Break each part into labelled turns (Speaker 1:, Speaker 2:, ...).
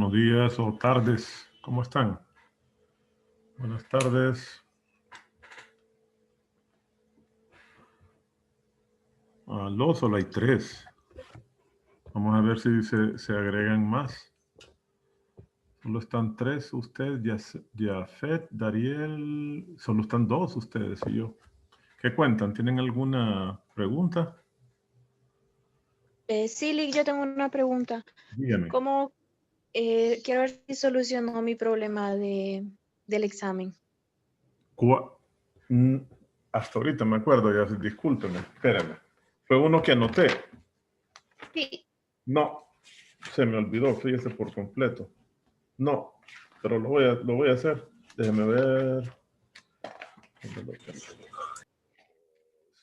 Speaker 1: buenos días o tardes. ¿Cómo están? Buenas tardes. Aló, solo hay 3. Vamos a ver si se agregan más. Solo están 3 ustedes, Jafet, Dariel. Solo están 2 ustedes y yo. ¿Qué cuentan? ¿Tienen alguna pregunta?
Speaker 2: Sí, Lick, yo tengo una pregunta.
Speaker 1: Dígame.
Speaker 2: ¿Cómo quiero ver si solucionó mi problema del examen?
Speaker 1: Hasta ahorita me acuerdo, ya discúlpeme, espérame. Fue uno que anoté.
Speaker 2: Sí.
Speaker 1: No, se me olvidó, fíjese por completo. No, pero lo voy a hacer. Déjeme ver.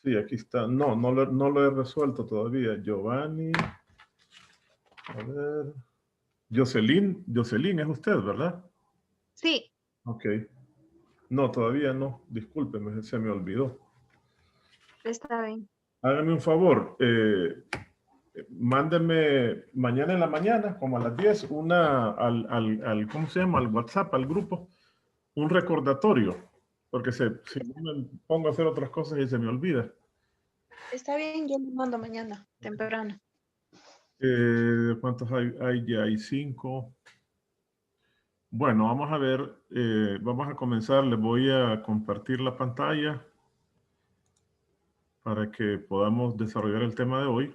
Speaker 1: Sí, aquí está. No lo he resuelto todavía. Giovanni. A ver. Jocelyn es usted, ¿verdad?
Speaker 2: Sí.
Speaker 1: Ok. No, todavía no. Discúlpeme, se me olvidó.
Speaker 2: Está bien.
Speaker 1: Hágame un favor. Mándeme mañana en la mañana, como a las 10, ¿cómo se llama? Al WhatsApp, al grupo, un recordatorio. Porque si no me pongo a hacer otras cosas y se me olvida.
Speaker 2: Está bien, yo lo mando mañana, temprano.
Speaker 1: ¿Cuántos hay? Ya hay 5. Bueno, vamos a ver. Vamos a comenzar. Les voy a compartir la pantalla para que podamos desarrollar el tema de hoy.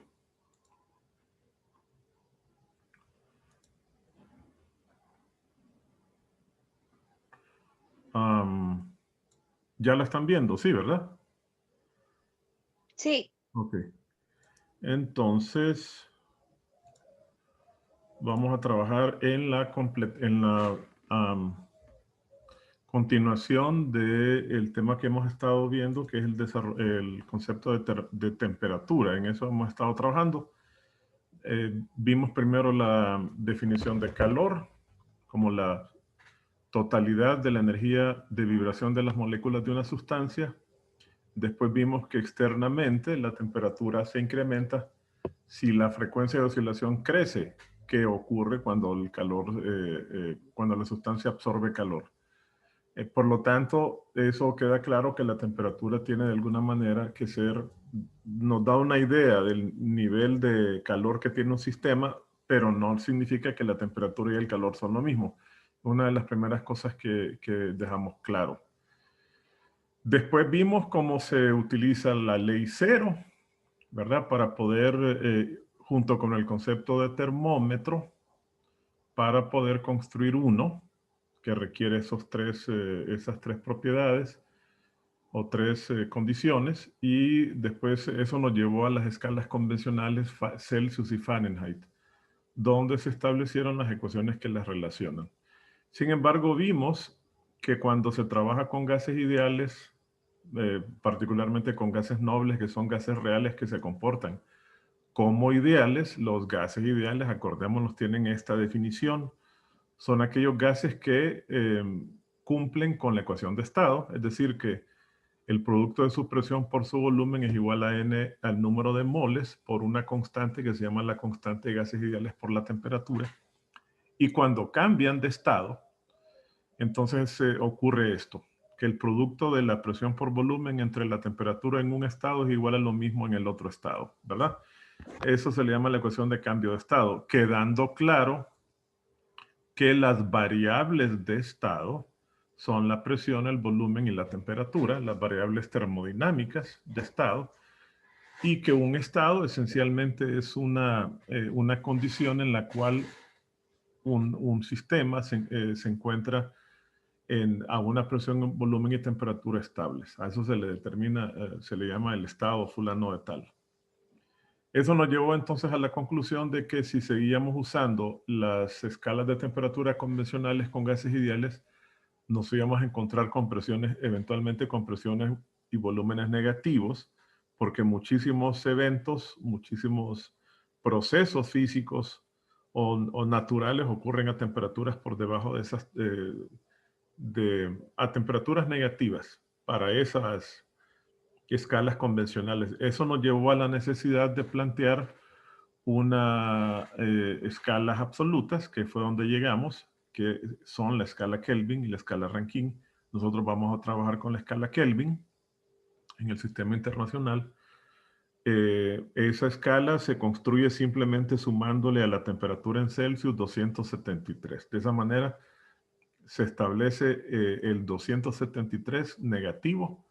Speaker 1: Ya la están viendo, sí, ¿verdad?
Speaker 2: Sí.
Speaker 1: Ok. Entonces, vamos a trabajar en la continuación del tema que hemos estado viendo, que es el concepto de temperatura. En eso hemos estado trabajando. Vimos primero la definición de calor como la totalidad de la energía de vibración de las moléculas de una sustancia. Después vimos que externamente la temperatura se incrementa si la frecuencia de oscilación crece, que ocurre cuando el calor, cuando la sustancia absorbe calor. Por lo tanto, eso queda claro que la temperatura tiene de alguna manera que ser, nos da una idea del nivel de calor que tiene un sistema, pero no significa que la temperatura y el calor son lo mismo. Una de las primeras cosas que dejamos claro. Después vimos cómo se utiliza la ley cero, ¿verdad? Para poder, junto con el concepto de termómetro, para poder construir uno que requiere esas tres propiedades o 3 condiciones, y después eso nos llevó a las escalas convencionales Celsius y Fahrenheit, donde se establecieron las ecuaciones que las relacionan. Sin embargo, vimos que cuando se trabaja con gases ideales, particularmente con gases nobles, que son gases reales que se comportan como ideales, los gases ideales, acordémonos, tienen esta definición. Son aquellos gases que cumplen con la ecuación de estado, es decir, que el producto de su presión por su volumen es igual a n al número de moles por una constante que se llama la constante de gases ideales por la temperatura. Y cuando cambian de estado, entonces ocurre esto, que el producto de la presión por volumen entre la temperatura en un estado es igual a lo mismo en el otro estado, ¿verdad? Eso se le llama la ecuación de cambio de estado, quedando claro que las variables de estado son la presión, el volumen y la temperatura, las variables termodinámicas de estado, y que un estado esencialmente es una condición en la cual un sistema se encuentra a una presión, volumen y temperatura estables. A eso se le determina, se le llama el estado fulano de tal. Eso nos llevó entonces a la conclusión de que si seguíamos usando las escalas de temperatura convencionales con gases ideales, nos íbamos a encontrar con presiones, eventualmente con presiones y volúmenes negativos, porque muchísimos eventos, muchísimos procesos físicos o naturales ocurren a temperaturas por debajo de esas, a temperaturas negativas para esas escalas convencionales. Eso nos llevó a la necesidad de plantear una escalas absolutas, que fue donde llegamos, que son la escala Kelvin y la escala Rankine. Nosotros vamos a trabajar con la escala Kelvin en el sistema internacional. Esa escala se construye simplemente sumándole a la temperatura en Celsius 273. De esa manera se establece el 273 negativo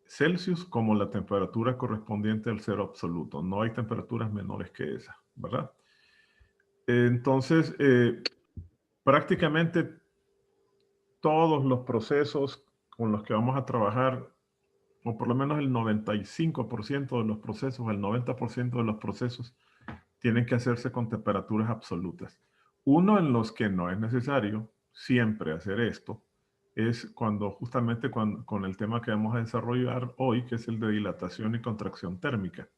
Speaker 1: Celsius como la temperatura correspondiente al cero absoluto. No hay temperaturas menores que esa, ¿verdad? Entonces, prácticamente todos los procesos con los que vamos a trabajar, o por lo menos el 95% de los procesos, el 90% de los procesos, tienen que hacerse con temperaturas absolutas. Uno en los que no es necesario siempre hacer esto es justamente con el tema que vamos a desarrollar hoy, que es el de dilatación y contracción térmica.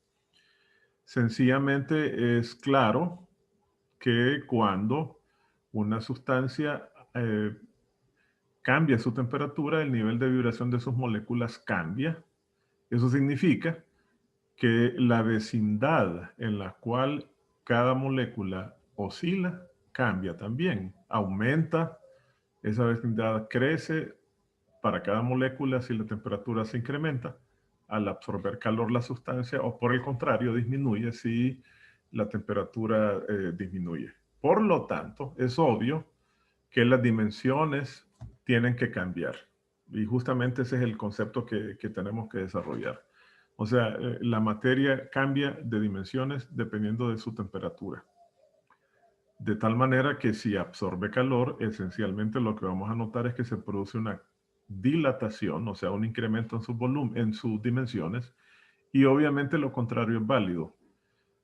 Speaker 1: Sencillamente es claro que cuando una sustancia cambia su temperatura, el nivel de vibración de sus moléculas cambia. Eso significa que la vecindad en la cual cada molécula oscila cambia también. Aumenta, esa vecindad crece para cada molécula si la temperatura se incrementa al absorber calor la sustancia, o por el contrario disminuye si la temperatura disminuye. Por lo tanto, es obvio que las dimensiones tienen que cambiar. Y justamente ese es el concepto que tenemos que desarrollar. O sea, la materia cambia de dimensiones dependiendo de su temperatura. De tal manera que si absorbe calor, esencialmente lo que vamos a notar es que se produce una dilatación, o sea, un incremento en su volumen, en sus dimensiones, y obviamente lo contrario es válido.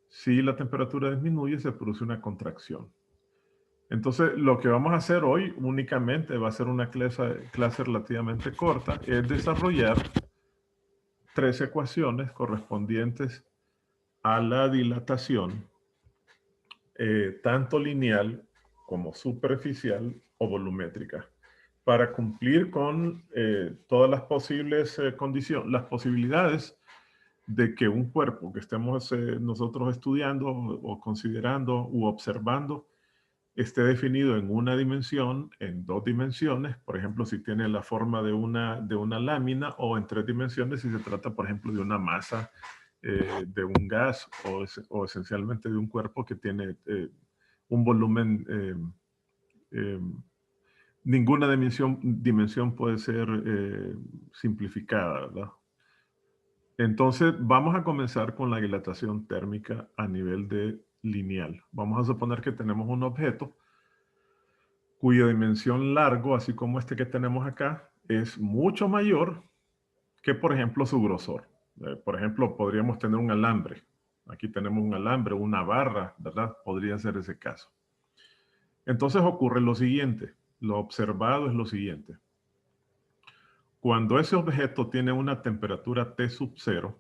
Speaker 1: Si la temperatura disminuye, se produce una contracción. Entonces, lo que vamos a hacer hoy únicamente va a ser una clase relativamente corta, es desarrollar 3 ecuaciones correspondientes a la dilatación, tanto lineal como superficial o volumétrica, para cumplir con todas las posibles condiciones, las posibilidades de que un cuerpo que estemos nosotros estudiando o considerando u observando esté definido en una dimensión, en 2 dimensiones, por ejemplo, si tiene la forma de una lámina, o en 3 dimensiones si se trata, por ejemplo, de una masa, de un gas, o esencialmente de un cuerpo que tiene un volumen. Ninguna dimensión puede ser simplificada, ¿verdad? Entonces, vamos a comenzar con la dilatación térmica a nivel de lineal. Vamos a suponer que tenemos un objeto cuya dimensión largo, así como este que tenemos acá, es mucho mayor que, por ejemplo, su grosor. Por ejemplo, podríamos tener un alambre. Aquí tenemos un alambre, una barra, ¿verdad? Podría ser ese caso. Entonces ocurre lo siguiente. Lo observado es lo siguiente. Cuando ese objeto tiene una temperatura T sub 0,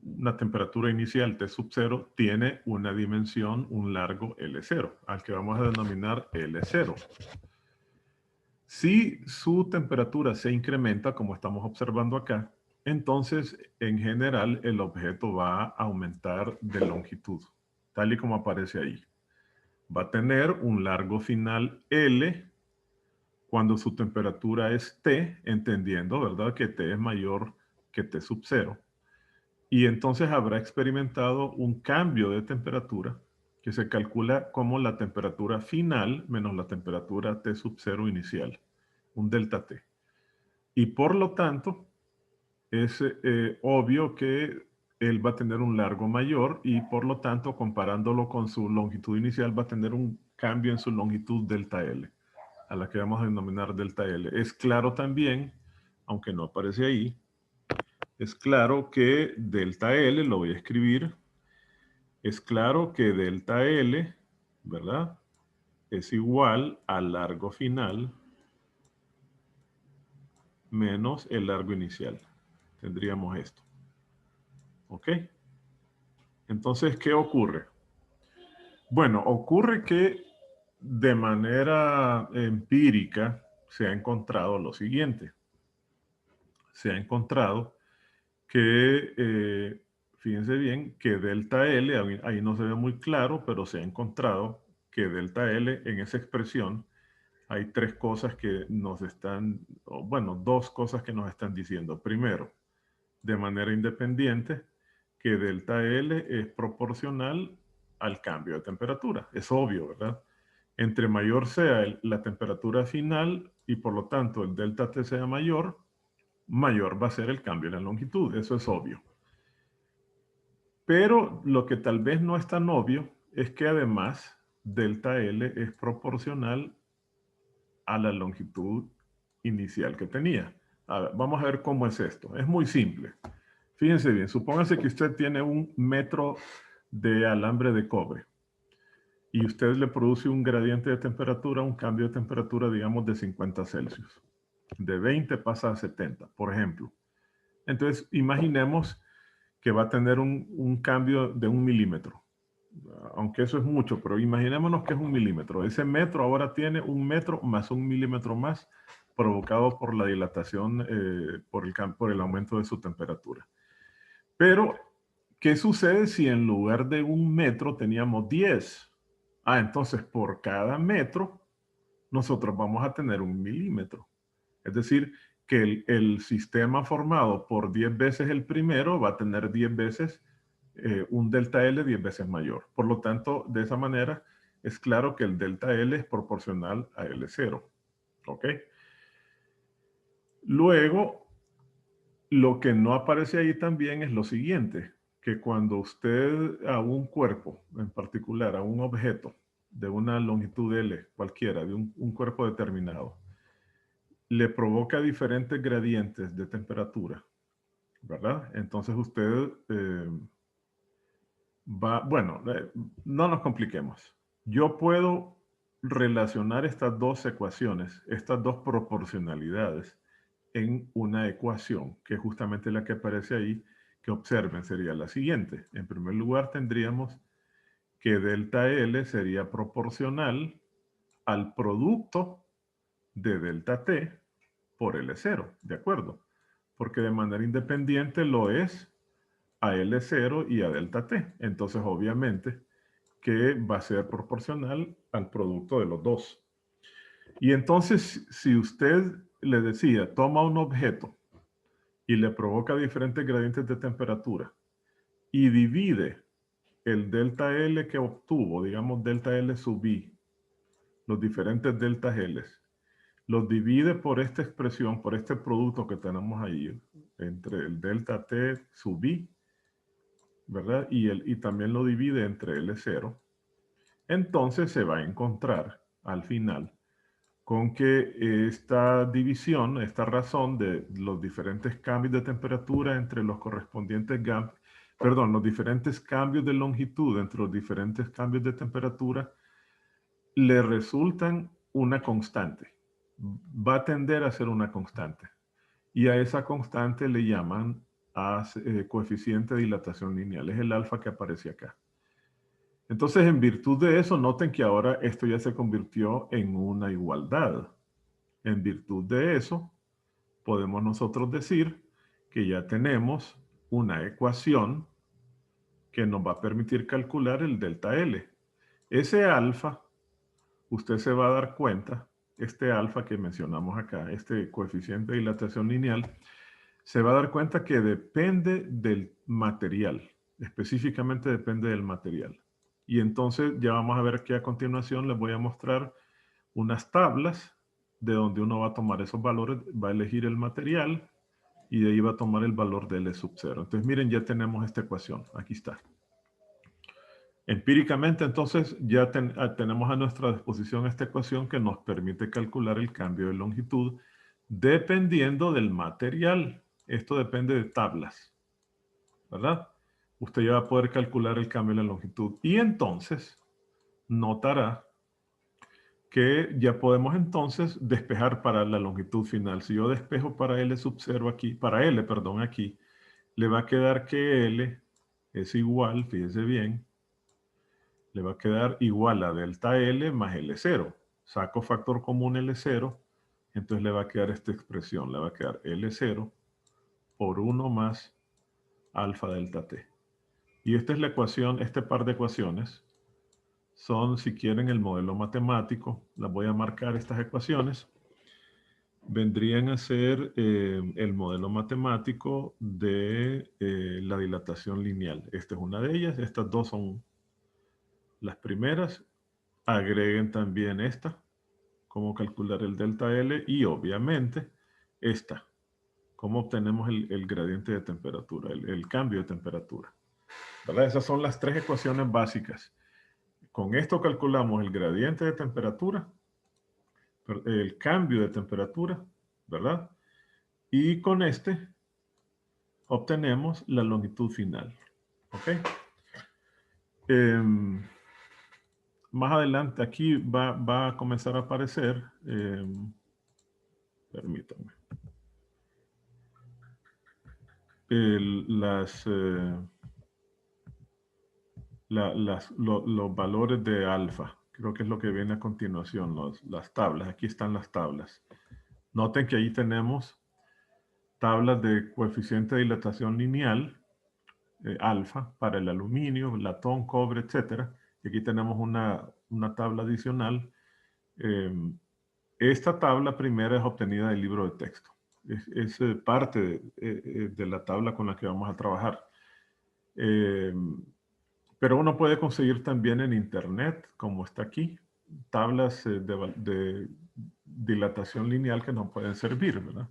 Speaker 1: una temperatura inicial T sub 0, tiene una dimensión, un largo L0, al que vamos a denominar L0. Si su temperatura se incrementa, como estamos observando acá, entonces en general el objeto va a aumentar de longitud, tal y como aparece ahí. Va a tener un largo final L cuando su temperatura es T, entendiendo, ¿verdad?, que T es mayor que T sub 0. Y entonces habrá experimentado un cambio de temperatura que se calcula como la temperatura final menos la temperatura T sub 0 inicial, un delta T. Y por lo tanto, es obvio que él va a tener un largo mayor, y por lo tanto, comparándolo con su longitud inicial, va a tener un cambio en su longitud delta L, a la que vamos a denominar delta L. Es claro también, aunque no aparece ahí, es claro que delta L, lo voy a escribir, es claro que delta L, ¿verdad?, es igual al largo final menos el largo inicial. Tendríamos esto. ¿Ok? Entonces, ¿qué ocurre? Bueno, ocurre que de manera empírica se ha encontrado lo siguiente. Se ha encontrado que fíjense bien que delta L, ahí no se ve muy claro, pero se ha encontrado que delta L en esa expresión hay tres cosas que nos están, bueno, dos cosas que nos están diciendo. Primero, de manera independiente, que delta L es proporcional al cambio de temperatura. Es obvio, ¿verdad? Entre mayor sea la temperatura final y por lo tanto el delta T sea mayor, mayor va a ser el cambio en la longitud. Eso es obvio. Pero lo que tal vez no es tan obvio es que además delta L es proporcional a la longitud inicial que tenía. A ver, vamos a ver cómo es esto. Es muy simple. Fíjense bien, supóngase que usted tiene 1 metro de alambre de cobre y usted le produce un gradiente de temperatura, un cambio de temperatura, digamos, de 50 Celsius. De 20 pasa a 70, por ejemplo. Entonces, imaginemos que va a tener un cambio de 1 milímetro. Aunque eso es mucho, pero imaginémonos que es 1 milímetro. Ese metro ahora tiene 1 metro más 1 milímetro más provocado por la dilatación, por el aumento de su temperatura. Pero, ¿qué sucede si en lugar de 1 metro teníamos 10? Entonces por cada metro nosotros vamos a tener 1 milímetro. Es decir, que el sistema formado por 10 veces el primero va a tener 10 veces un delta L 10 veces mayor. Por lo tanto, de esa manera es claro que el delta L es proporcional a L0. ¿Ok? Luego, lo que no aparece ahí también es lo siguiente, que cuando usted a un cuerpo, en particular a un objeto de una longitud L cualquiera, de un cuerpo determinado, le provoca diferentes gradientes de temperatura, ¿verdad? Entonces usted no nos compliquemos. Yo puedo relacionar estas dos ecuaciones, estas dos proporcionalidades en una ecuación, que es justamente la que aparece ahí, que observen, sería la siguiente. En primer lugar, tendríamos que delta L sería proporcional al producto de delta T por L0, ¿de acuerdo? Porque de manera independiente lo es a L0 y a delta T. Entonces, obviamente, que va a ser proporcional al producto de los dos. Y entonces, si usted le decía, toma un objeto y le provoca diferentes gradientes de temperatura y divide el delta L que obtuvo, digamos delta L sub I, los diferentes deltas L, los divide por esta expresión, por este producto que tenemos ahí, entre el delta T sub I, ¿verdad? Y también lo divide entre L0. Entonces se va a encontrar al final con que esta división, esta razón de los diferentes cambios de temperatura entre los correspondientes los diferentes cambios de longitud entre los diferentes cambios de temperatura, le resultan una constante. Va a tender a ser una constante. Y a esa constante le llaman coeficiente de dilatación lineal. Es el alfa que aparece acá. Entonces, en virtud de eso, noten que ahora esto ya se convirtió en una igualdad. En virtud de eso, podemos nosotros decir que ya tenemos una ecuación que nos va a permitir calcular el delta L. Ese alfa, usted se va a dar cuenta, este alfa que mencionamos acá, este coeficiente de dilatación lineal, se va a dar cuenta que depende del material, específicamente depende del material. Y entonces ya vamos a ver que a continuación les voy a mostrar unas tablas de donde uno va a tomar esos valores, va a elegir el material y de ahí va a tomar el valor de L sub 0. Entonces miren, ya tenemos esta ecuación, aquí está. Empíricamente entonces ya tenemos a nuestra disposición esta ecuación que nos permite calcular el cambio de longitud dependiendo del material. Esto depende de tablas, ¿verdad? Usted ya va a poder calcular el cambio de la longitud. Y entonces notará que ya podemos entonces despejar para la longitud final. Si yo despejo para L sub 0 aquí, para L, perdón, aquí, le va a quedar que L es igual, fíjese bien, le va a quedar igual a delta L más L0. Saco factor común L0, entonces le va a quedar esta expresión, le va a quedar L0 por 1 más alfa delta T. Y esta es la ecuación, este par de ecuaciones son, si quieren, el modelo matemático. Las voy a marcar estas ecuaciones. Vendrían a ser el modelo matemático de la dilatación lineal. Esta es una de ellas. Estas dos son las primeras. Agreguen también esta, cómo calcular el delta L, y obviamente esta, cómo obtenemos el gradiente de temperatura, el cambio de temperatura. ¿Verdad? Esas son las tres ecuaciones básicas. Con esto calculamos el gradiente de temperatura, el cambio de temperatura, ¿verdad? Y con este obtenemos la longitud final. ¿Ok? Más adelante aquí va a comenzar a aparecer, permítanme, los valores de alfa. Creo que es lo que viene a continuación, las tablas. Aquí están las tablas. Noten que ahí tenemos tablas de coeficiente de dilatación lineal, alfa, para el aluminio, latón, cobre, etc. Y aquí tenemos una tabla adicional. Esta tabla primera es obtenida del libro de texto. Es parte de la tabla con la que vamos a trabajar. Pero uno puede conseguir también en internet, como está aquí, tablas de dilatación lineal que nos pueden servir, ¿verdad?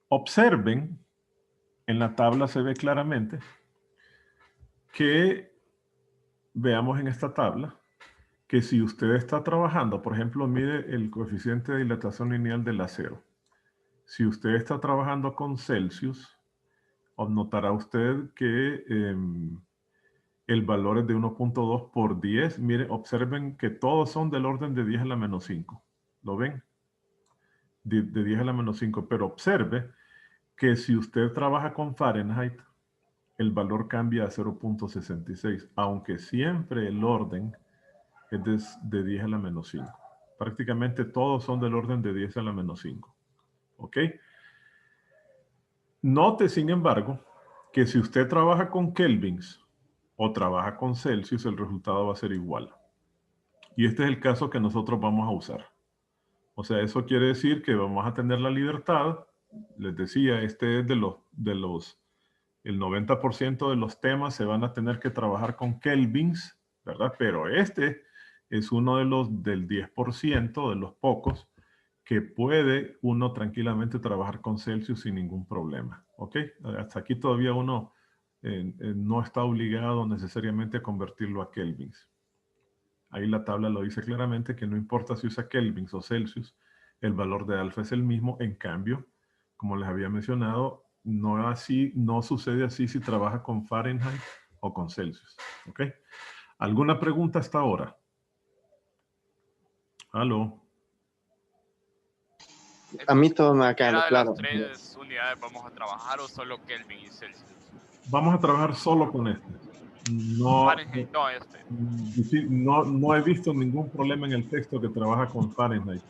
Speaker 1: Observen, en la tabla se ve claramente que, veamos en esta tabla, que si usted está trabajando, por ejemplo, mide el coeficiente de dilatación lineal del acero. Si usted está trabajando con Celsius, notará usted que el valor es de 1.2 por 10. Miren, observen que todos son del orden de 10 a la menos 5. ¿Lo ven? De 10 a la menos 5. Pero observe que si usted trabaja con Fahrenheit, el valor cambia a 0.66, aunque siempre el orden es de 10 a la menos 5. Prácticamente todos son del orden de 10 a la menos 5. ¿Ok? Note, sin embargo, que si usted trabaja con kelvins o trabaja con Celsius, el resultado va a ser igual. Y este es el caso que nosotros vamos a usar. O sea, eso quiere decir que vamos a tener la libertad. Les decía, este es el 90% de los temas se van a tener que trabajar con kelvins, ¿verdad? Pero este es uno del 10% de los pocos que puede uno tranquilamente trabajar con Celsius sin ningún problema. ¿Ok? Hasta aquí todavía uno no está obligado necesariamente a convertirlo a kelvins. Ahí la tabla lo dice claramente que no importa si usa kelvins o Celsius, el valor de alfa es el mismo. En cambio, como les había mencionado, no sucede así si trabaja con Fahrenheit o con Celsius. ¿Ok? ¿Alguna pregunta hasta ahora? ¿Aló?
Speaker 3: A mí todo me ha quedado
Speaker 4: claro.
Speaker 3: claro.
Speaker 4: ¿De las 3 unidades vamos a trabajar o solo Kelvin y Celsius?
Speaker 1: Vamos a trabajar solo con este.
Speaker 4: Fahrenheit,
Speaker 1: No he visto ningún problema en el texto que trabaja con Fahrenheit.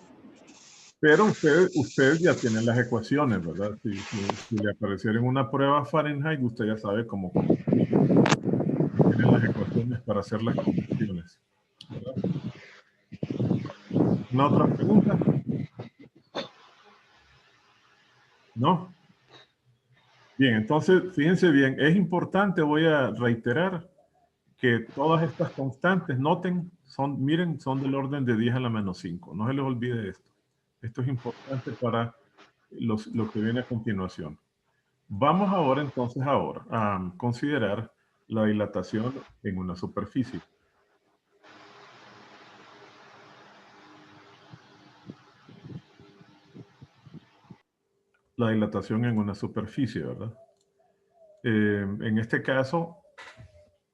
Speaker 1: Pero usted ya tiene las ecuaciones, ¿verdad? Si le apareciera en una prueba Fahrenheit, usted ya sabe cómo tienen las ecuaciones para hacer las conversiones, ¿verdad? ¿Una otra pregunta? ¿No? Bien, entonces, fíjense bien, es importante, voy a reiterar, que todas estas constantes, noten, miren, son del orden de 10 a la menos 5. No se les olvide esto. Esto es importante para lo que viene a continuación. Vamos ahora entonces a considerar la dilatación en una superficie. La dilatación en una superficie, ¿verdad? En este caso,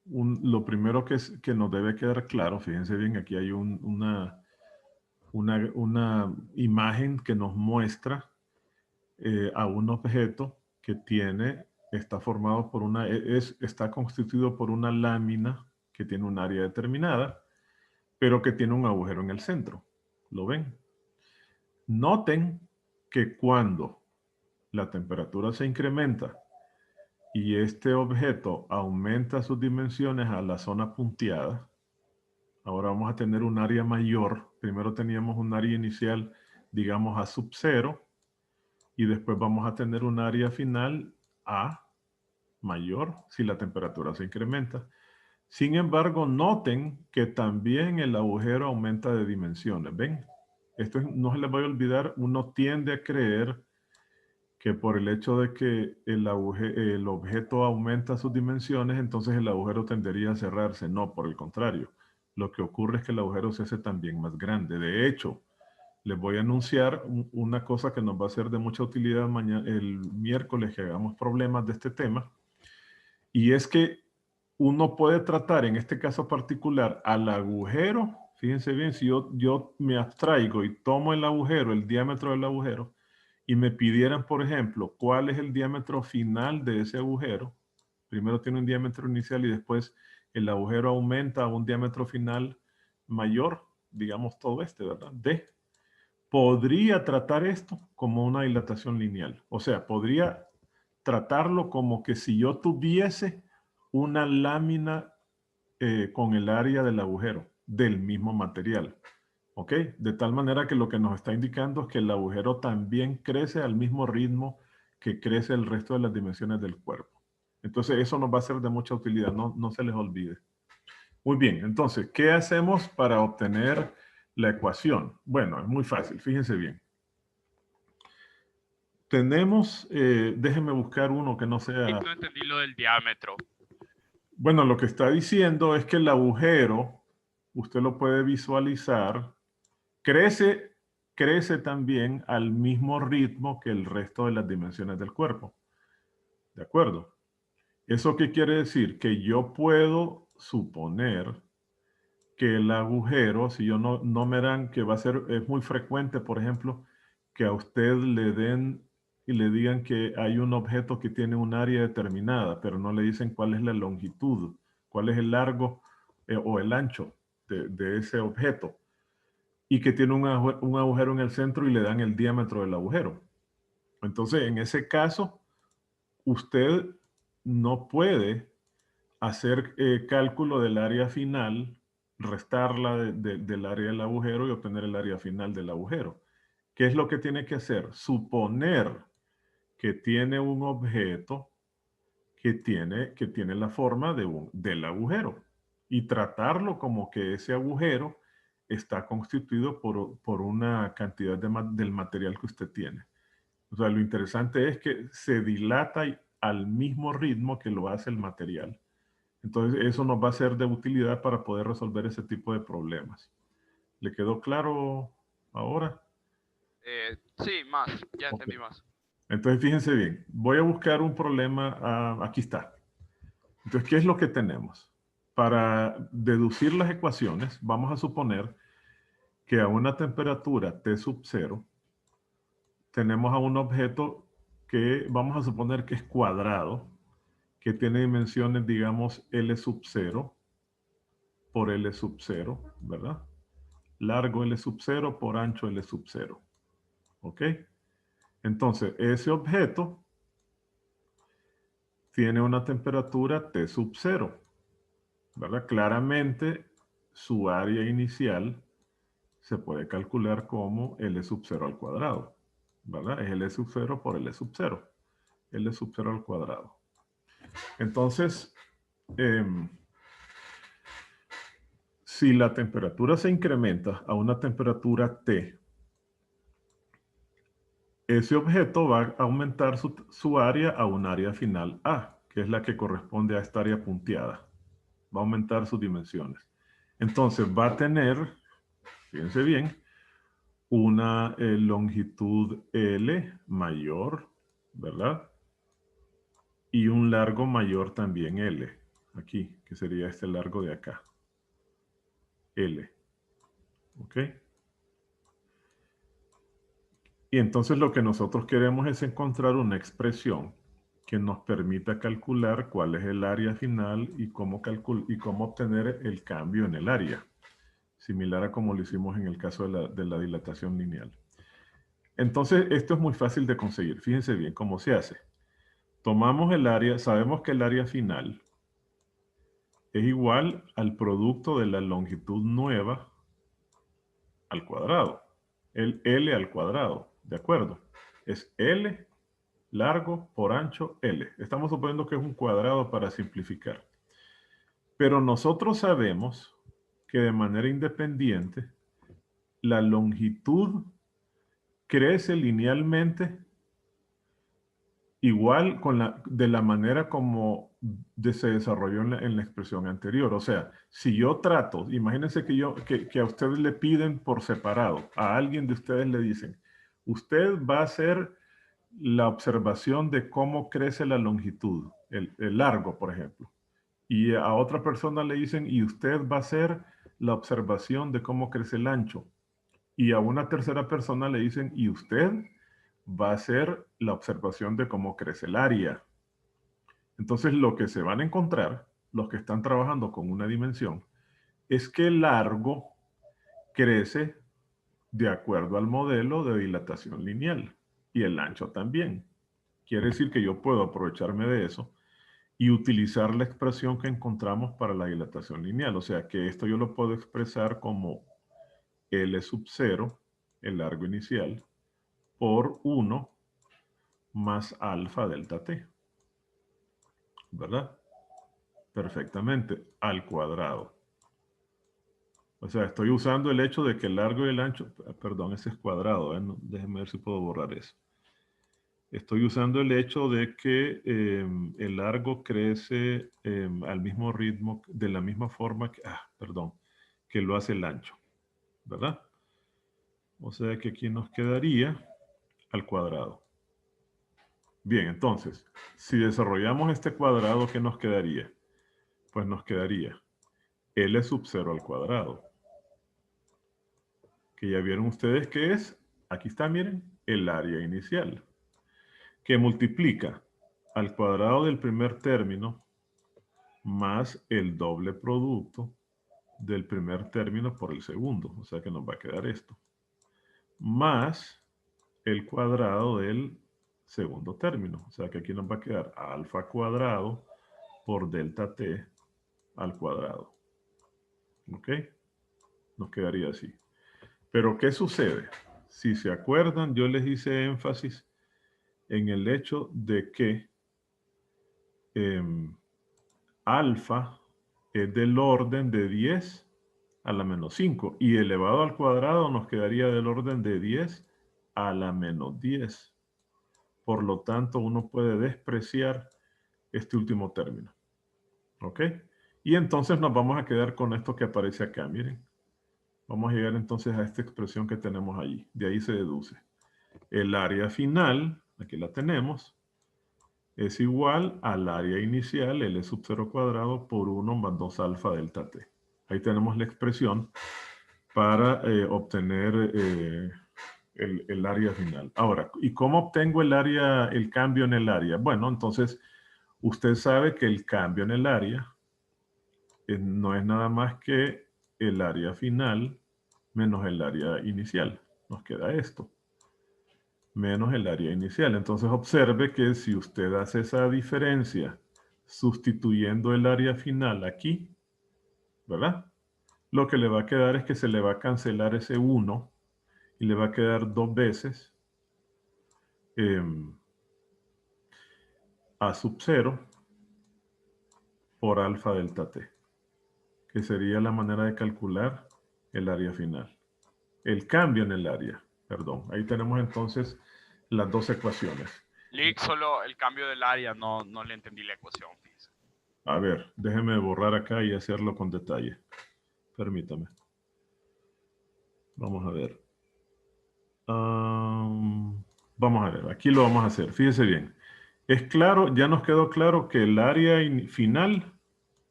Speaker 1: lo primero que nos debe quedar claro, fíjense bien, aquí hay una imagen que nos muestra a un objeto que está formado por está constituido por una lámina que tiene un área determinada, pero que tiene un agujero en el centro. ¿Lo ven? Noten que cuando la temperatura se incrementa y este objeto aumenta sus dimensiones a la zona punteada, ahora vamos a tener un área mayor. Primero teníamos un área inicial, digamos, a sub 0, y después vamos a tener un área final A mayor si la temperatura se incrementa. Sin embargo, noten que también el agujero aumenta de dimensiones. ¿Ven? Esto no se les vaya a olvidar, uno tiende a creer que por el hecho de que el objeto aumenta sus dimensiones, entonces el agujero tendería a cerrarse. No, por el contrario. Lo que ocurre es que el agujero se hace también más grande. De hecho, les voy a anunciar una cosa que nos va a ser de mucha utilidad mañana, el miércoles que hagamos problemas de este tema. Y es que uno puede tratar, en este caso particular, al agujero. Fíjense bien, si yo me abstraigo y tomo el agujero, el diámetro del agujero, y me pidieran, por ejemplo, cuál es el diámetro final de ese agujero. Primero tiene un diámetro inicial y después el agujero aumenta a un diámetro final mayor, digamos todo este, ¿verdad? D. Podría tratar esto como una dilatación lineal. O sea, podría tratarlo como que si yo tuviese una lámina con el área del agujero del mismo material. ¿Ok? De tal manera que lo que nos está indicando es que el agujero también crece al mismo ritmo que crece el resto de las dimensiones del cuerpo. Entonces eso nos va a ser de mucha utilidad, no se les olvide. Muy bien, entonces, ¿qué hacemos para obtener la ecuación? Bueno, es muy fácil, fíjense bien. Tenemos, déjenme buscar uno que no sea...
Speaker 4: No entendí lo del diámetro.
Speaker 1: Bueno, lo que está diciendo es que el agujero, usted lo puede visualizar, crece también al mismo ritmo que el resto de las dimensiones del cuerpo. ¿De acuerdo? ¿Eso qué quiere decir? Que yo puedo suponer que el agujero, si yo no me dan, que va a ser, es muy frecuente, por ejemplo, que a usted le den y le digan que hay un objeto que tiene un área determinada, pero no le dicen cuál es la longitud, cuál es el largo o el ancho de ese objeto, y que tiene un agujero en el centro y le dan el diámetro del agujero. Entonces, en ese caso, usted no puede hacer cálculo del área final, restarla del área del agujero y obtener el área final del agujero. ¿Qué es lo que tiene que hacer? Suponer que tiene un objeto que tiene la forma del agujero y tratarlo como que ese agujero está constituido por una cantidad del material que usted tiene. O sea, lo interesante es que se dilata al mismo ritmo que lo hace el material. Entonces, eso nos va a ser de utilidad para poder resolver ese tipo de problemas. ¿Le quedó claro ahora?
Speaker 4: Sí, más. Ya entendí más.
Speaker 1: Entonces, fíjense bien. Voy a buscar un problema. Aquí está. Entonces, ¿qué es lo que tenemos? Para deducir las ecuaciones, vamos a suponer que a una temperatura T sub 0, tenemos a un objeto que vamos a suponer que es cuadrado, que tiene dimensiones, digamos, L sub 0 por L sub 0, ¿verdad? Largo L sub 0 por ancho L sub 0. ¿Ok? Entonces, ese objeto tiene una temperatura T sub 0, ¿verdad? Claramente, su área inicial se puede calcular como L sub 0 al cuadrado, ¿verdad? Es L sub 0 por L sub 0. L sub 0 al cuadrado. Entonces, si la temperatura se incrementa a una temperatura T, ese objeto va a aumentar su área a un área final A, que es la que corresponde a esta área punteada. Va a aumentar sus dimensiones. Entonces va a tener, fíjense bien, una longitud L mayor, ¿verdad? Y un largo mayor también L, aquí, que sería este largo de acá. L. ¿Ok? Y entonces lo que nosotros queremos es encontrar una expresión que nos permita calcular cuál es el área final y cómo obtener el cambio en el área, similar a como lo hicimos en el caso de la dilatación lineal. Entonces, esto es muy fácil de conseguir. Fíjense bien cómo se hace. tomamos el área, sabemos que el área final es igual al producto de la longitud nueva al cuadrado. El L al cuadrado, ¿de acuerdo? Es L largo por ancho L. Estamos suponiendo que es un cuadrado para simplificar. Pero nosotros sabemos que de manera independiente la longitud crece linealmente igual de la manera como se desarrolló en la expresión anterior. O sea, si yo trato, imagínense que a ustedes le piden por separado, a alguien de ustedes le dicen, usted va a hacer la observación de cómo crece la longitud, el largo, por ejemplo. Y a otra persona le dicen, y usted va a hacer la observación de cómo crece el ancho. Y a una tercera persona le dicen, y usted va a hacer la observación de cómo crece el área. Entonces, lo que se van a encontrar, los que están trabajando con una dimensión, es que el largo crece de acuerdo al modelo de dilatación lineal y el ancho también. Quiere decir que yo puedo aprovecharme de eso y utilizar la expresión que encontramos para la dilatación lineal. O sea que esto yo lo puedo expresar como L sub 0, el largo inicial, por 1 más alfa delta t. ¿Verdad? Perfectamente, al cuadrado. O sea, estoy usando el hecho de que el largo y el ancho, perdón, ese es cuadrado, no, déjenme ver si puedo borrar eso. Estoy usando el hecho de que el largo crece al mismo ritmo, de la misma forma que lo hace el ancho, ¿verdad? O sea que aquí nos quedaría al cuadrado. Bien, entonces, si desarrollamos este cuadrado, ¿qué nos quedaría? Pues nos quedaría L sub 0 al cuadrado. Que ya vieron ustedes que es, aquí está, miren, el área inicial. Que multiplica al cuadrado del primer término más el doble producto del primer término por el segundo. O sea que nos va a quedar esto. Más el cuadrado del segundo término. O sea que aquí nos va a quedar alfa cuadrado por delta t al cuadrado. ¿Ok? Nos quedaría así. Pero ¿qué sucede? Si se acuerdan, yo les hice énfasis en el hecho de que alfa es del orden de 10 a la menos 5 y elevado al cuadrado nos quedaría del orden de 10 a la menos 10. Por lo tanto, uno puede despreciar este último término. ¿Ok? Y entonces nos vamos a quedar con esto que aparece acá, miren. Vamos a llegar entonces a esta expresión que tenemos allí. De ahí se deduce. El área final, aquí la tenemos, es igual al área inicial, L sub 0 cuadrado, por 1 más 2 alfa delta t. Ahí tenemos la expresión para obtener el área final. Ahora, ¿y cómo obtengo el cambio en el área? Bueno, entonces, usted sabe que el cambio en el área no es nada más que el área final menos el área inicial. Nos queda esto menos el área inicial. Entonces observe que si usted hace esa diferencia sustituyendo el área final aquí, ¿verdad? Lo que le va a quedar es que se le va a cancelar ese 1 y le va a quedar 2 veces A sub 0 por alfa delta t, que sería la manera de calcular el área final. El cambio en el área, perdón. Ahí tenemos entonces las dos ecuaciones.
Speaker 4: Lick, solo el cambio del área, no le entendí la ecuación. Fíjese.
Speaker 1: A ver, déjeme borrar acá y hacerlo con detalle. Permítame. Vamos a ver. Vamos a ver, aquí lo vamos a hacer. Fíjese bien. Es claro, ya nos quedó claro que el área final,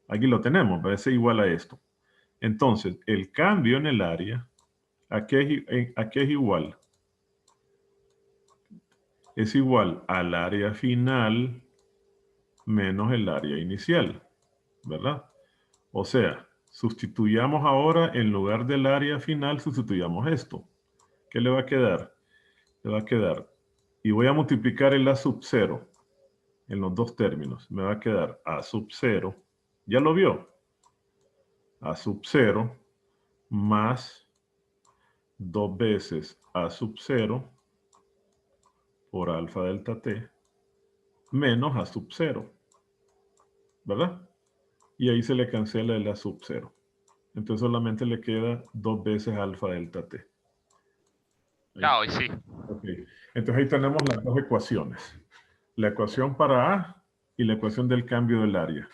Speaker 1: aquí lo tenemos, va a ser igual a esto. Entonces, el cambio en el área, ¿a qué es igual? Es igual al área final menos el área inicial, ¿verdad? O sea, sustituyamos ahora, en lugar del área final, sustituyamos esto. ¿Qué le va a quedar? Le va a quedar, y voy a multiplicar el A sub 0 en los dos términos, me va a quedar A sub 0, ¿ya lo vio? A sub 0 más 2 veces A sub 0 por alfa delta t menos A sub 0, ¿verdad? Y ahí se le cancela el A sub 0. Entonces solamente le queda 2 veces alfa delta t.
Speaker 4: Ya, hoy sí.
Speaker 1: Okay. Entonces ahí tenemos las dos ecuaciones. La ecuación para A y la ecuación del cambio del área.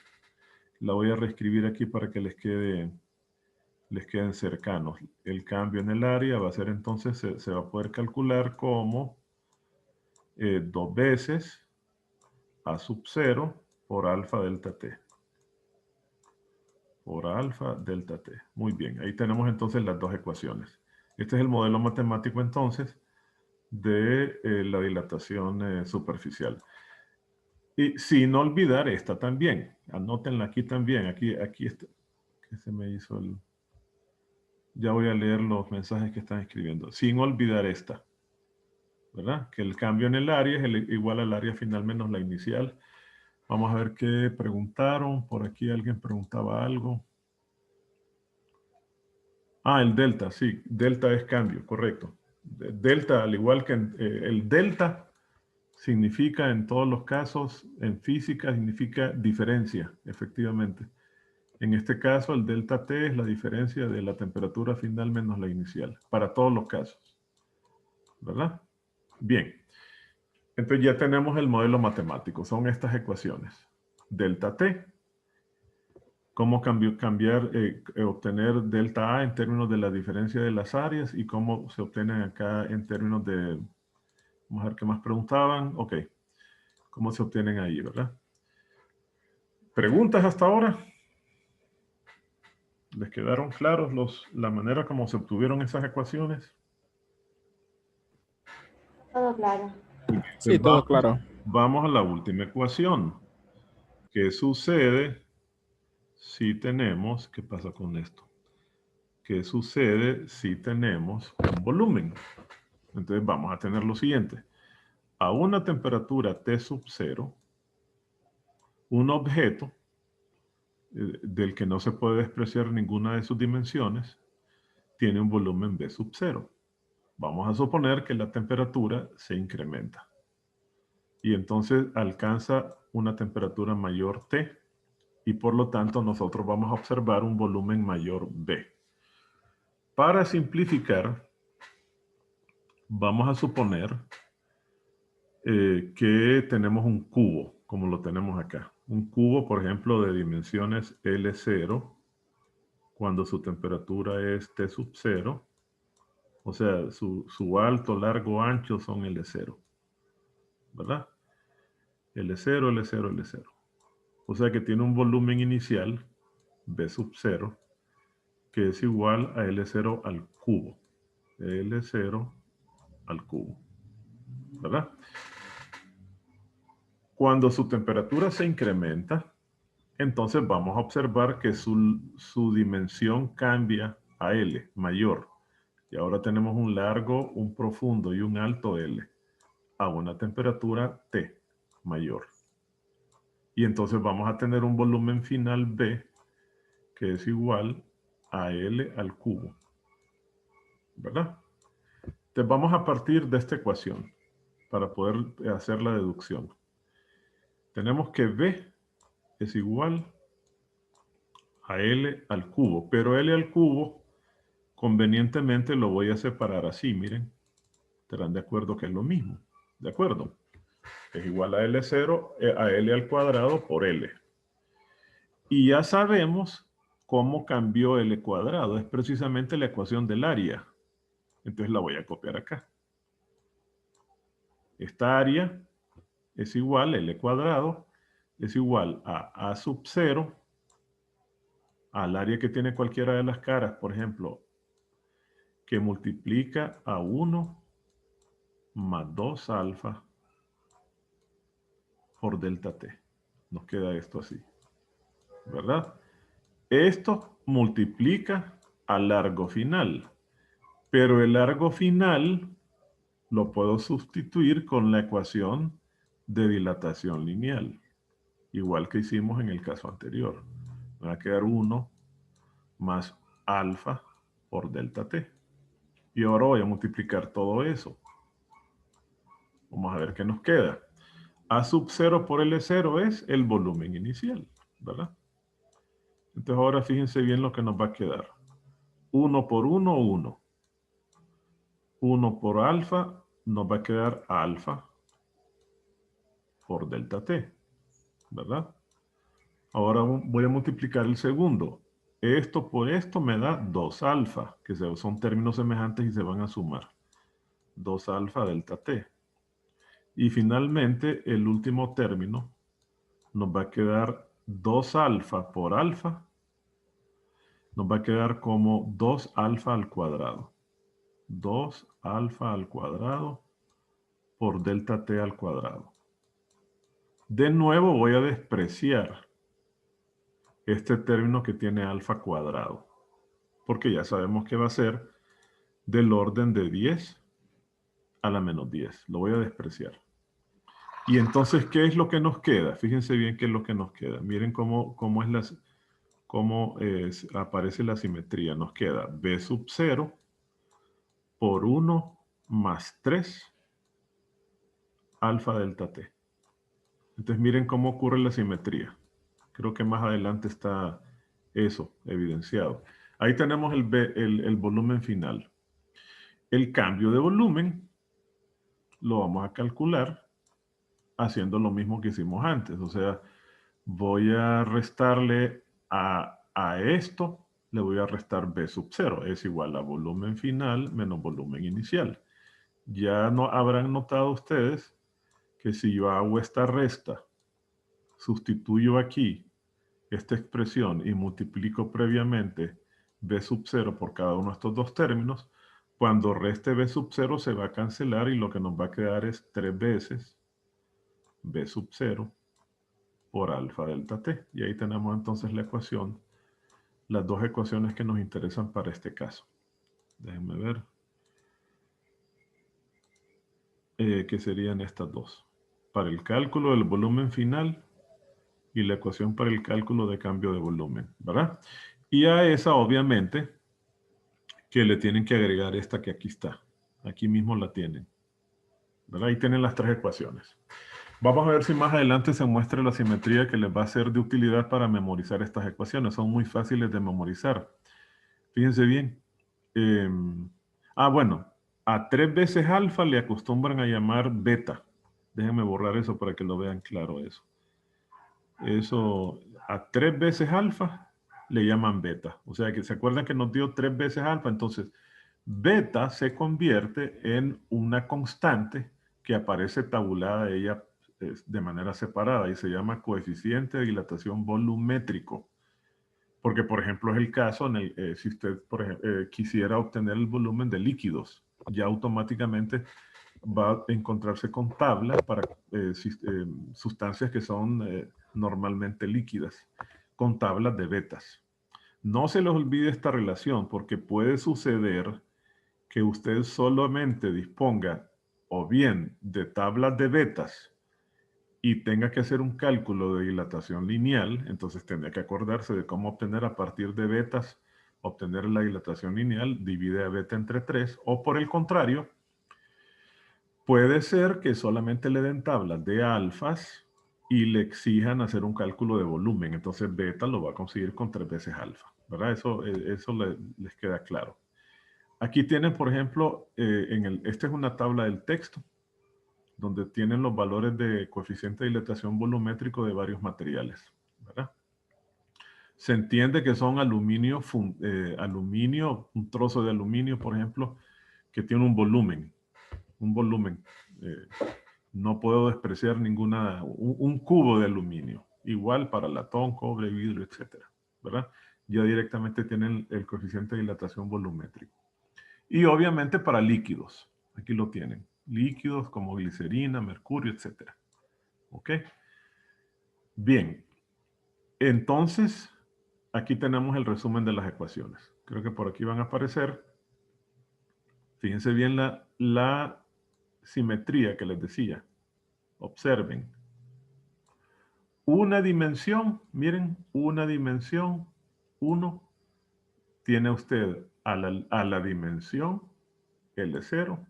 Speaker 1: La voy a reescribir aquí para que les queden cercanos. El cambio en el área va a ser entonces, se va a poder calcular como 2 veces A sub 0 por alfa delta t. Por alfa delta t. Muy bien, ahí tenemos entonces las dos ecuaciones. Este es el modelo matemático entonces de la dilatación superficial. Y sin olvidar esta también. Anótenla aquí también. Aquí está. Que se me hizo el... Ya voy a leer los mensajes que están escribiendo. Sin olvidar esta. ¿Verdad? Que el cambio en el área es igual al área final menos la inicial. Vamos a ver qué preguntaron. Por aquí alguien preguntaba algo. Ah, el delta, sí. Delta es cambio, correcto. Delta, al igual que el delta, significa en todos los casos, en física, significa diferencia, efectivamente. En este caso, el delta T es la diferencia de la temperatura final menos la inicial, para todos los casos. ¿Verdad? Bien. Entonces ya tenemos el modelo matemático. Son estas ecuaciones. Delta T. Cómo obtener delta A en términos de la diferencia de las áreas y cómo se obtienen acá en términos de... Vamos a ver qué más preguntaban. Ok. ¿Cómo se obtienen ahí, verdad? ¿Preguntas hasta ahora? ¿Les quedaron claros la manera como se obtuvieron esas ecuaciones?
Speaker 2: Todo claro.
Speaker 3: Sí, todo claro.
Speaker 1: Vamos a la última ecuación. ¿Qué sucede si tenemos... ¿Qué pasa con esto? ¿Qué sucede si tenemos un volumen? Entonces vamos a tener lo siguiente. A una temperatura T sub 0, un objeto del que no se puede despreciar ninguna de sus dimensiones tiene un volumen B sub 0. Vamos a suponer que la temperatura se incrementa. Y entonces alcanza una temperatura mayor T y por lo tanto nosotros vamos a observar un volumen mayor B. Para simplificar, vamos a suponer que tenemos un cubo, como lo tenemos acá. Un cubo, por ejemplo, de dimensiones L0, cuando su temperatura es T sub 0, o sea, su alto, largo, ancho son L0, ¿verdad? L0, L0, L0. O sea que tiene un volumen inicial, B sub 0, que es igual a L0 al cubo. L0 al cubo, ¿verdad? Cuando su temperatura se incrementa, entonces vamos a observar que su dimensión cambia a L, mayor. Y ahora tenemos un largo, un profundo y un alto L a una temperatura T, mayor. Y entonces vamos a tener un volumen final B que es igual a L al cubo. ¿Verdad? Entonces vamos a partir de esta ecuación para poder hacer la deducción. Tenemos que B es igual a L al cubo, pero L al cubo convenientemente lo voy a separar así, miren. Estarán de acuerdo que es lo mismo. ¿De acuerdo? Es igual a L0, a L al cuadrado por L. Y ya sabemos cómo cambió L cuadrado. Es precisamente la ecuación del área. Entonces la voy a copiar acá. Esta área es igual, L cuadrado, es igual a sub 0, al área que tiene cualquiera de las caras, por ejemplo, que multiplica a 1 más 2 alfa por delta t. Nos queda esto así, ¿verdad? Esto multiplica al largo final, pero el largo final lo puedo sustituir con la ecuación de dilatación lineal, igual que hicimos en el caso anterior. Me va a quedar 1 más alfa por delta t. Y ahora voy a multiplicar todo eso. Vamos a ver qué nos queda. A sub 0 por L0 es el volumen inicial, ¿verdad? Entonces ahora fíjense bien lo que nos va a quedar. 1 por 1, 1. 1 por alfa, nos va a quedar alfa por delta t, ¿verdad? Ahora voy a multiplicar el segundo. Esto por esto me da 2 alfa, que son términos semejantes y se van a sumar. 2 alfa delta t. Y finalmente, el último término nos va a quedar 2 alfa por alfa. Nos va a quedar como 2 alfa al cuadrado. 2 alfa al cuadrado por delta t al cuadrado. De nuevo voy a despreciar este término que tiene alfa cuadrado, porque ya sabemos que va a ser del orden de 10 a la menos 10. Lo voy a despreciar. Y entonces, ¿qué es lo que nos queda? Fíjense bien qué es lo que nos queda. Miren cómo aparece la simetría. Nos queda b sub 0 por 1 más 3 alfa delta t. Entonces miren cómo ocurre la simetría. Creo que más adelante está eso evidenciado. Ahí tenemos el volumen final. El cambio de volumen lo vamos a calcular haciendo lo mismo que hicimos antes. O sea, voy a restarle a esto, le voy a restar b sub 0. Es igual a volumen final menos volumen inicial. Ya no habrán notado ustedes que si yo hago esta resta, sustituyo aquí esta expresión y multiplico previamente b sub 0 por cada uno de estos dos términos, cuando reste b sub 0 se va a cancelar y lo que nos va a quedar es 3 veces b sub 0 por alfa delta t. Y ahí tenemos entonces la ecuación, las dos ecuaciones que nos interesan para este caso. Déjenme ver. ¿Qué serían estas dos? Para el cálculo del volumen final y la ecuación para el cálculo de cambio de volumen, ¿verdad? Y a esa, obviamente, que le tienen que agregar esta que aquí está. Aquí mismo la tienen, ¿verdad? Ahí tienen las tres ecuaciones. Vamos a ver si más adelante se muestra la simetría que les va a ser de utilidad para memorizar estas ecuaciones. Son muy fáciles de memorizar. Fíjense bien. Bueno, a 3 veces alfa le acostumbran a llamar beta. Déjenme borrar eso para que lo vean claro eso. Eso, a 3 veces alfa le llaman beta. O sea que se acuerdan que nos dio 3 veces alfa. Entonces, beta se convierte en una constante que aparece tabulada ella de manera separada y se llama coeficiente de dilatación volumétrico. Porque, por ejemplo, es el caso si usted quisiera obtener el volumen de líquidos, ya automáticamente va a encontrarse con tablas para sustancias que son normalmente líquidas, con tablas de betas. No se les olvide esta relación porque puede suceder que usted solamente disponga o bien de tablas de betas y tenga que hacer un cálculo de dilatación lineal, entonces tendría que acordarse de cómo obtener a partir de betas, obtener la dilatación lineal, divide a beta entre 3, o por el contrario, puede ser que solamente le den tablas de alfas y le exijan hacer un cálculo de volumen, entonces beta lo va a conseguir con 3 veces alfa, ¿verdad? Eso les queda claro. Aquí tienen, por ejemplo, esta es una tabla del texto, donde tienen los valores de coeficiente de dilatación volumétrico de varios materiales, ¿verdad? Se entiende que son aluminio, un trozo de aluminio, por ejemplo, que tiene un volumen. No puedo despreciar un cubo de aluminio. Igual para latón, cobre, vidrio, etcétera, ¿verdad? Ya directamente tienen el coeficiente de dilatación volumétrico. Y obviamente para líquidos. Aquí lo tienen. Líquidos como glicerina, mercurio, etc. ¿Ok? Bien. Entonces, aquí tenemos el resumen de las ecuaciones. Creo que por aquí van a aparecer. Fíjense bien la simetría que les decía. Observen. Una dimensión, miren, una dimensión, 1, tiene usted a la dimensión L0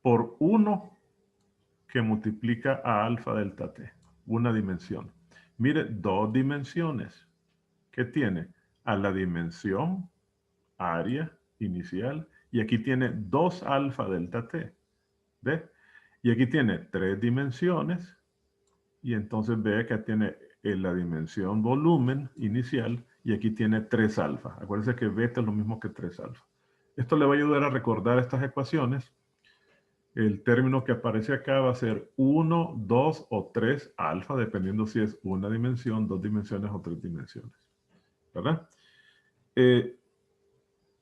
Speaker 1: por 1 que multiplica a alfa delta t. Una dimensión. Mire, 2 dimensiones. ¿Qué tiene? A la dimensión área inicial. Y aquí tiene 2 alfa delta t. ¿Ve? Y aquí tiene 3 dimensiones. Y entonces ve que tiene la dimensión volumen inicial. Y aquí tiene 3 alfa. Acuérdense que beta es lo mismo que 3 alfa. Esto le va a ayudar a recordar estas ecuaciones. El término que aparece acá va a ser 1, 2 o 3 alfa, dependiendo si es una dimensión, 2 dimensiones o 3 dimensiones. ¿Verdad?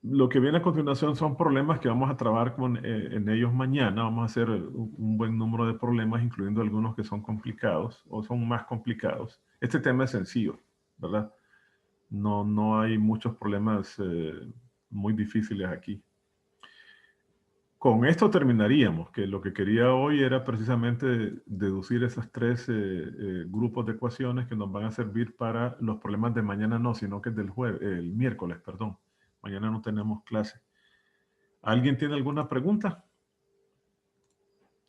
Speaker 1: Lo que viene a continuación son problemas que vamos a trabajar en ellos mañana. Vamos a hacer un buen número de problemas, incluyendo algunos que son complicados o son más complicados. Este tema es sencillo, ¿verdad? No hay muchos problemas muy difíciles aquí. Con esto terminaríamos, que lo que quería hoy era precisamente deducir esos 3 grupos de ecuaciones que nos van a servir para los problemas de mañana, no, sino que es el miércoles, perdón. Mañana no tenemos clase. ¿Alguien tiene alguna pregunta?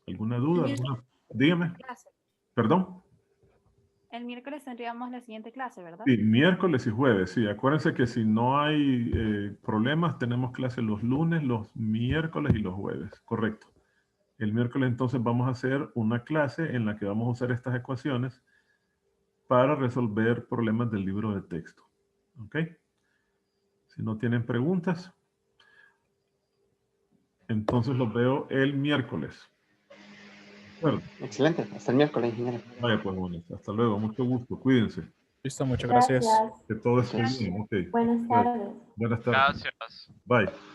Speaker 1: ¿Alguna duda? Dígame. ¿Perdón?
Speaker 5: El miércoles tendríamos la siguiente clase, ¿verdad?
Speaker 1: Sí, miércoles y jueves, sí. Acuérdense que si no hay problemas, tenemos clase los lunes, los miércoles y los jueves. Correcto. El miércoles entonces vamos a hacer una clase en la que vamos a usar estas ecuaciones para resolver problemas del libro de texto. ¿Ok? Si no tienen preguntas, entonces los veo el miércoles. Bueno,
Speaker 6: Excelente. Hasta el miércoles, ingeniero.
Speaker 1: vaya pues, bueno, hasta luego. Mucho gusto. Cuídense.
Speaker 3: Listo, muchas gracias.
Speaker 1: Que todo esté
Speaker 6: Gracias.
Speaker 1: bien. Ok.
Speaker 7: Buenas tardes.
Speaker 1: Buenas tardes.
Speaker 4: Gracias.
Speaker 1: Bye.